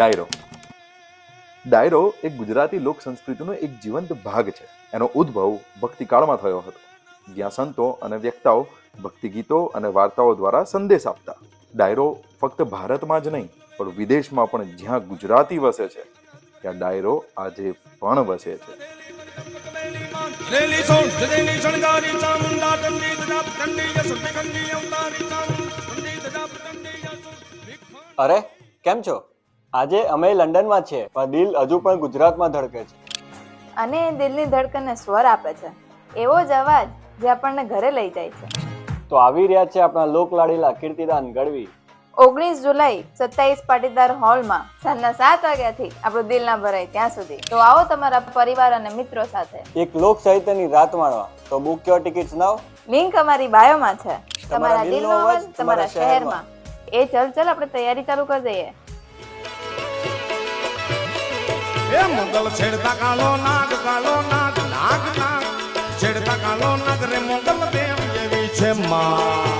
ડાયરો. ડાયરો એક ગુજરાતી લોક સંસ્કૃતિનો એક જીવંત ભાગ છે. એનો ઉદ્ભવ ભક્તિકાળમાં થયો હતો, જ્યાં સંતો અને વ્યક્તાઓ ભક્તિ ગીતો અને વાર્તાઓ દ્વારા સંદેશ આપતા. ડાયરો ફક્ત ભારતમાં જ નહીં પણ વિદેશમાં પણ જ્યાં ગુજરાતી વસે છે ત્યાં ડાયરો આજે પણ વસે છે. અરે કેમ છો? આજે અમે લંડનમાં છીએ પણ દિલ હજુ પણ ગુજરાતમાં ધડકે છે. અને એ દિલની ધડકનને સ્વર આપે છે, એવો જ અવાજ જે આપણને ઘરે લઈ જાય છે. તો આવી રહ્યા છે આપણા લોકલાડીલા કીર્તિદાન ગઢવી. 19 જુલાઈ 27 પાટીદાર હોલમાં સાંજના 7 વાગ્યાથી આપણું દિલ ના ભરાય ત્યાં સુધી. તો આવો તમારા પરિવાર અને મિત્રો સાથે એક લોક સાહિત્યની રાત માણવા. તો book your tickets now. Link અમારી બાયોમાં છે. તમારા દિલનો અવાજ તમારા શહેરમાં. એ ચલ આપણે તૈયારી ચાલુ કરી દઈએ. એ મોગલ છેડતા કાલો નાગ નાગ નાગ છેડતા કાલો નાગ રે મોગલ પ્રેમ જેવી છે માં.